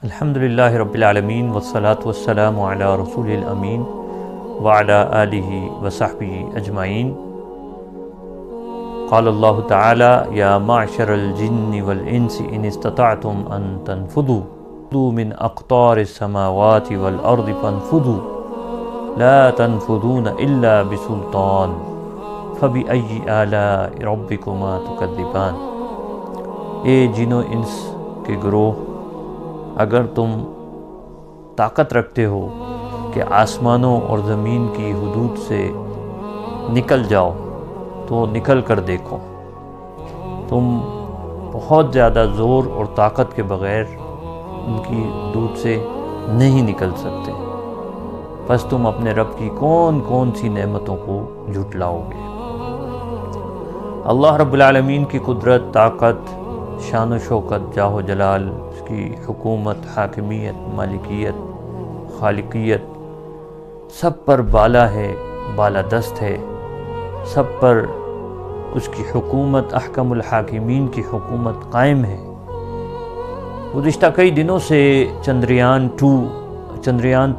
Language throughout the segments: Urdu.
الحمدللہ رب العالمین والصلاة والسلام علی رسول الامین وعلی آلہ وصحبہ اجمعین۔ قال اللہ تعالی یا معشر الجن والانس ان استطعتم ان تنفذوا من اقطار السماوات والارض فانفذوا لا تنفذون الا بسلطان فبأي آلاء ربكما تكذبان۔ اے جن و انس کے گروہ، اگر تم طاقت رکھتے ہو کہ آسمانوں اور زمین کی حدود سے نکل جاؤ تو نکل کر دیکھو۔ تم بہت زیادہ زور اور طاقت کے بغیر ان کی حدود سے نہیں نکل سکتے، بس تم اپنے رب کی کون کون سی نعمتوں کو جھٹلاؤ گے۔ اللہ رب العالمین کی قدرت، طاقت، شان و شوکت، جاہ و جلال، اس کی حکومت، حاکمیت، مالکیت، خالقیت سب پر بالا ہے، بالا دست ہے، سب پر اس کی حکومت، احکم الحاکمین کی حکومت قائم ہے۔ گزشتہ کئی دنوں سے چندریان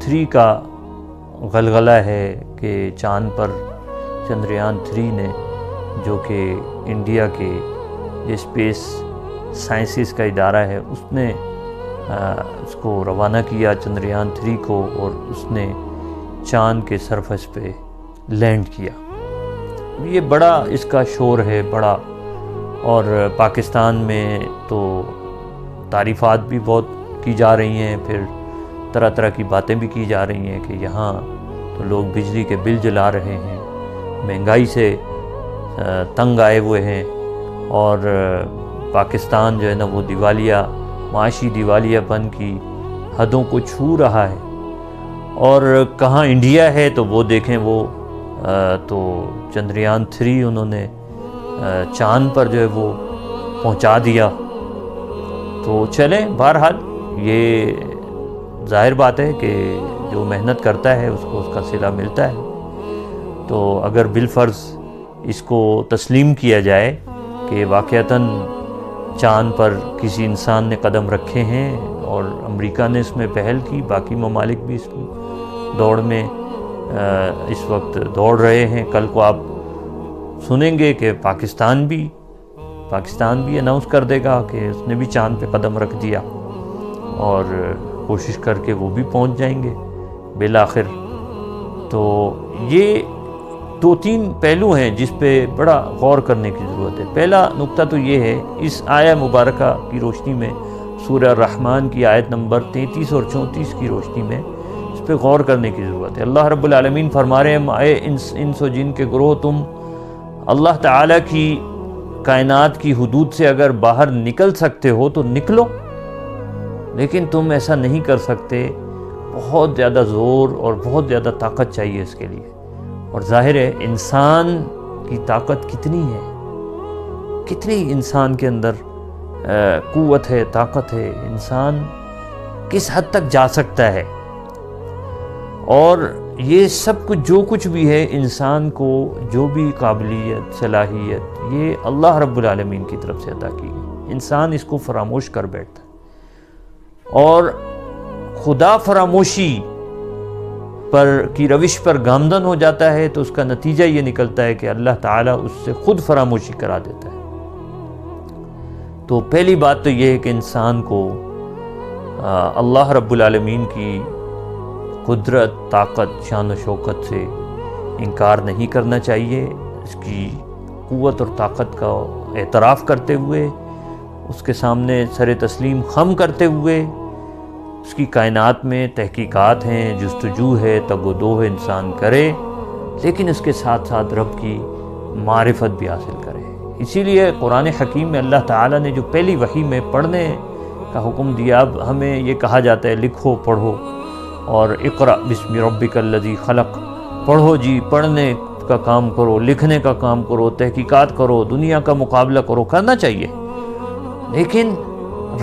3 کا غلغلہ ہے کہ چاند پر چندریان 3 نے، جو کہ انڈیا کے اسپیس سائنسز کا ادارہ ہے، اس نے اس کو روانہ کیا چندریان 3 کو، اور اس نے چاند کے سرفیس پہ لینڈ کیا۔ یہ بڑا اس کا شور ہے بڑا، اور پاکستان میں تو تعریفات بھی بہت کی جا رہی ہیں، پھر طرح طرح کی باتیں بھی کی جا رہی ہیں کہ یہاں تو لوگ بجلی کے بل جلا رہے ہیں، مہنگائی سے تنگ آئے ہوئے ہیں، اور پاکستان جو ہے نا وہ معاشی دیوالیہ پن کی حدوں کو چھو رہا ہے۔ اور کہاں انڈیا ہے تو وہ دیکھیں، وہ تو چندریان 3 انہوں نے چاند پر جو ہے وہ پہنچا دیا۔ تو چلیں، بہرحال یہ ظاہر بات ہے کہ جو محنت کرتا ہے اس کو اس کا صلہ ملتا ہے۔ تو اگر بالفرض اس کو تسلیم کیا جائے کہ واقعتاً چاند پر کسی انسان نے قدم رکھے ہیں، اور امریکہ نے اس میں پہل کی، باقی ممالک بھی اس دوڑ میں اس وقت دوڑ رہے ہیں۔ کل کو آپ سنیں گے کہ پاکستان بھی اناؤنس کر دے گا کہ اس نے بھی چاند پہ قدم رکھ دیا، اور کوشش کر کے وہ بھی پہنچ جائیں گے بالآخر۔ تو یہ 2-3 پہلو ہیں جس پہ بڑا غور کرنے کی ضرورت ہے۔ پہلا نقطہ تو یہ ہے، اس آیہ مبارکہ کی روشنی میں، سورہ الرحمن کی آیت نمبر 33 اور 34 کی روشنی میں اس پہ غور کرنے کی ضرورت ہے۔ اللہ رب العالمین فرما رہے ہیں، اے انس و جن کے گروہ، تم اللہ تعالیٰ کی کائنات کی حدود سے اگر باہر نکل سکتے ہو تو نکلو، لیکن تم ایسا نہیں کر سکتے، بہت زیادہ زور اور بہت زیادہ طاقت چاہیے اس کے لیے۔ اور ظاہر ہے انسان کی طاقت کتنی ہے، کتنی انسان کے اندر قوت ہے، طاقت ہے، انسان کس حد تک جا سکتا ہے۔ اور یہ سب کچھ جو کچھ بھی ہے، انسان کو جو بھی قابلیت، صلاحیت، یہ اللہ رب العالمین کی طرف سے عطا کی گئی۔ انسان اس کو فراموش کر بیٹھتا ہے، اور خدا فراموشی کی روش پر گامزن ہو جاتا ہے، تو اس کا نتیجہ یہ نکلتا ہے کہ اللہ تعالیٰ اس سے خود فراموشی کرا دیتا ہے۔ تو پہلی بات تو یہ ہے کہ انسان کو اللہ رب العالمین کی قدرت، طاقت، شان و شوکت سے انکار نہیں کرنا چاہیے، اس کی قوت اور طاقت کا اعتراف کرتے ہوئے، اس کے سامنے سر تسلیم خم کرتے ہوئے، اس کی کائنات میں تحقیقات ہیں، جستجو ہے، تگ و دو ہے، انسان کرے، لیکن اس کے ساتھ ساتھ رب کی معرفت بھی حاصل کرے۔ اسی لیے قرآن حکیم میں اللہ تعالیٰ نے جو پہلی وحی میں پڑھنے کا حکم دیا، اب ہمیں یہ کہا جاتا ہے لکھو، پڑھو، اور اقرأ بسم ربک الذی خلق، پڑھو جی، پڑھنے کا کام کرو، لکھنے کا کام کرو، تحقیقات کرو، دنیا کا مقابلہ کرو، کرنا چاہیے، لیکن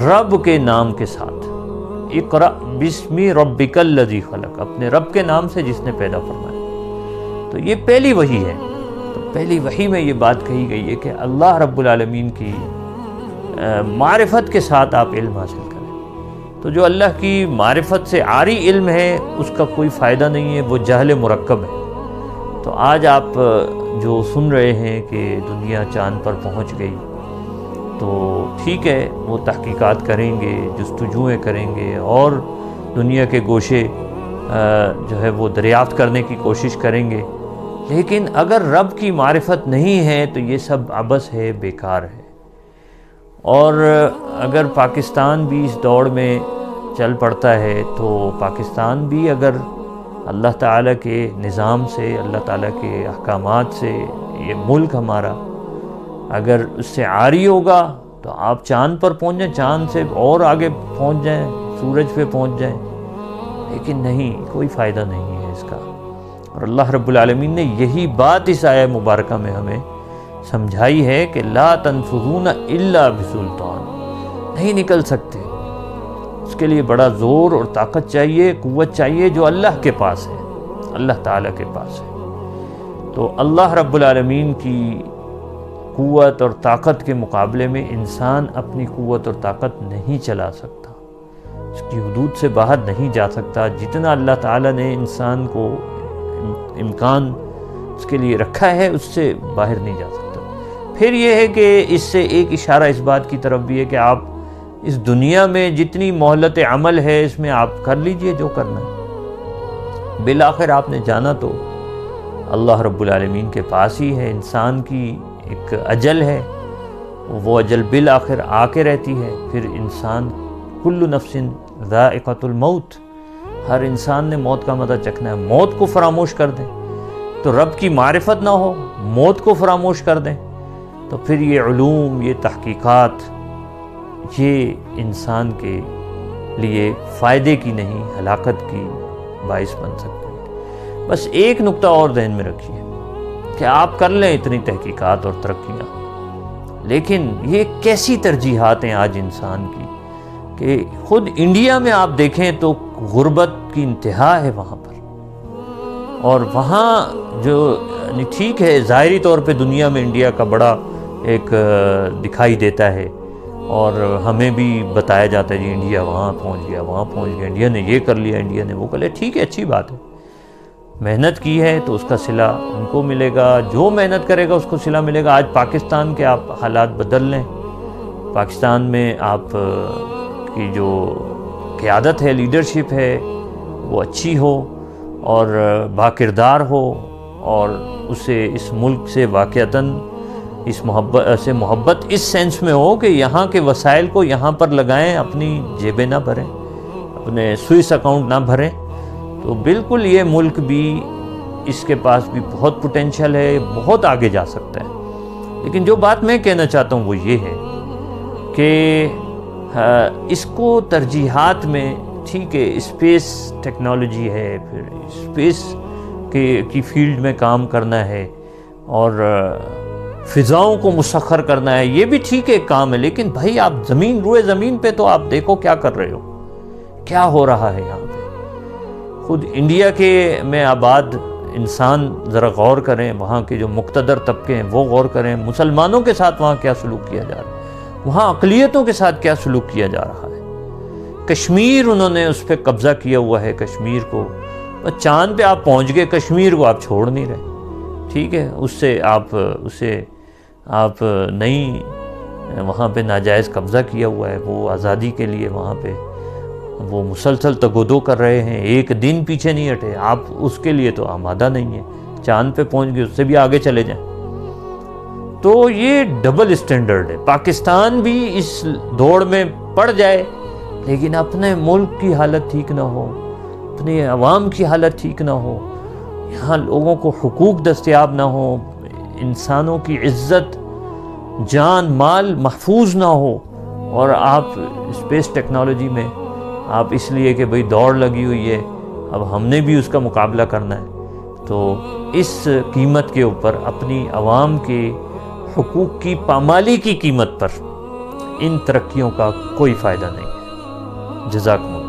رب کے نام کے ساتھ۔ اقرأ بسم ربک الذی خلق، اپنے رب کے نام سے جس نے پیدا فرمایا۔ تو یہ پہلی وحی ہے۔ تو پہلی وحی میں یہ بات کہی گئی ہے کہ اللہ رب العالمین کی معرفت کے ساتھ آپ علم حاصل کریں۔ تو جو اللہ کی معرفت سے عاری علم ہے اس کا کوئی فائدہ نہیں ہے، وہ جہل مرکب ہے۔ تو آج آپ جو سن رہے ہیں کہ دنیا چاند پر پہنچ گئی، تو ٹھیک ہے، وہ تحقیقات کریں گے، جستجویں کریں گے اور دنیا کے گوشے جو ہے وہ دریافت کرنے کی کوشش کریں گے، لیکن اگر رب کی معرفت نہیں ہے تو یہ سب عبث ہے، بیکار ہے۔ اور اگر پاکستان بھی اس دوڑ میں چل پڑتا ہے تو پاکستان بھی اگر اللہ تعالیٰ کے نظام سے، اللہ تعالیٰ کے احکامات سے، یہ ملک ہمارا اگر اس سے عاری ہوگا تو آپ چاند پر پہنچ جائیں، چاند سے اور آگے پہنچ جائیں، سورج پہ پہنچ جائیں، لیکن نہیں، کوئی فائدہ نہیں ہے اس کا۔ اور اللہ رب العالمین نے یہی بات اس آیہ مبارکہ میں ہمیں سمجھائی ہے کہ لا تنفذون الا بسلطان، نہیں نکل سکتے، اس کے لیے بڑا زور اور طاقت چاہیے، قوت چاہیے، جو اللہ کے پاس ہے، اللہ تعالیٰ کے پاس ہے۔ تو اللہ رب العالمین کی قوت اور طاقت کے مقابلے میں انسان اپنی قوت اور طاقت نہیں چلا سکتا، اس کی حدود سے باہر نہیں جا سکتا۔ جتنا اللہ تعالیٰ نے انسان کو امکان اس کے لیے رکھا ہے اس سے باہر نہیں جا سکتا۔ پھر یہ ہے کہ اس سے ایک اشارہ اس بات کی طرف بھی ہے کہ آپ اس دنیا میں جتنی مہلت عمل ہے اس میں آپ کر لیجئے جو کرنا ہے، بالآخر آپ نے جانا تو اللہ رب العالمین کے پاس ہی ہے۔ انسان کی ایک اجل ہے، وہ اجل بالآخر آ کے رہتی ہے۔ پھر انسان کل نفس ذائقۃ الموت، ہر انسان نے موت کا مزہ چکھنا ہے۔ موت کو فراموش کر دیں تو رب کی معرفت نہ ہو، موت کو فراموش کر دیں تو پھر یہ علوم، یہ تحقیقات، یہ انسان کے لیے فائدے کی نہیں، ہلاکت کی باعث بن سکتے ہیں۔ بس ایک نقطہ اور ذہن میں رکھیے کہ آپ کر لیں اتنی تحقیقات اور ترقیاں، لیکن یہ کیسی ترجیحات ہیں آج انسان کی کہ خود انڈیا میں آپ دیکھیں تو غربت کی انتہا ہے وہاں پر، اور وہاں جو ٹھیک ہے ظاہری طور پہ دنیا میں انڈیا کا بڑا ایک دکھائی دیتا ہے اور ہمیں بھی بتایا جاتا ہے جی انڈیا وہاں پہنچ گیا، وہاں پہنچ گیا، انڈیا نے یہ کر لیا، انڈیا نے وہ کر لیا۔ ٹھیک ہے، اچھی بات ہے، محنت کی ہے تو اس کا صلہ ان کو ملے گا، جو محنت کرے گا اس کو صلہ ملے گا۔ آج پاکستان کے آپ حالات بدل لیں، پاکستان میں آپ کی جو قیادت ہے، لیڈرشپ ہے، وہ اچھی ہو اور باکردار ہو اور اسے اس ملک سے واقعتاً اس محبت اس سینس میں ہو کہ یہاں کے وسائل کو یہاں پر لگائیں، اپنی جیبیں نہ بھریں، اپنے سوئس اکاؤنٹ نہ بھریں، تو بالکل یہ ملک بھی، اس کے پاس بھی بہت پوٹینشل ہے، بہت آگے جا سکتا ہے۔ لیکن جو بات میں کہنا چاہتا ہوں وہ یہ ہے کہ اس کو ترجیحات میں، ٹھیک ہے اسپیس ٹیکنالوجی ہے، پھر اسپیس کی فیلڈ میں کام کرنا ہے اور فضاؤں کو مسخر کرنا ہے، یہ بھی ٹھیک ہے کام ہے، لیکن بھائی آپ روئے زمین پہ تو آپ دیکھو کیا کر رہے ہو، کیا ہو رہا ہے یہاں پہ۔ خود انڈیا کے میں آباد انسان ذرا غور کریں، وہاں کے جو مقتدر طبقے ہیں وہ غور کریں، مسلمانوں کے ساتھ وہاں کیا سلوک کیا جا رہا ہے، وہاں اقلیتوں کے ساتھ کیا سلوک کیا جا رہا ہے۔ کشمیر انہوں نے اس پہ قبضہ کیا ہوا ہے، کشمیر کو، چاند پہ آپ پہنچ گئے، کشمیر کو آپ چھوڑ نہیں رہے، ٹھیک ہے، اسے آپ نہیں، وہاں پہ ناجائز قبضہ کیا ہوا ہے، وہ آزادی کے لیے وہاں پہ وہ مسلسل تگودو کر رہے ہیں، ایک دن پیچھے نہیں ہٹے، آپ اس کے لیے تو آمادہ نہیں ہیں، چاند پہ پہنچ گئے، اس سے بھی آگے چلے جائیں۔ تو یہ ڈبل اسٹینڈرڈ ہے۔ پاکستان بھی اس دوڑ میں پڑ جائے لیکن اپنے ملک کی حالت ٹھیک نہ ہو، اپنے عوام کی حالت ٹھیک نہ ہو، یہاں لوگوں کو حقوق دستیاب نہ ہو، انسانوں کی عزت، جان، مال محفوظ نہ ہو، اور آپ اسپیس ٹیکنالوجی میں آپ اس لیے کہ بھئی دوڑ لگی ہوئی ہے، اب ہم نے بھی اس کا مقابلہ کرنا ہے، تو اس قیمت کے اوپر اپنی عوام کے حقوق کی پامالی کی قیمت پر ان ترقیوں کا کوئی فائدہ نہیں ہے۔ جزاکم اللہ۔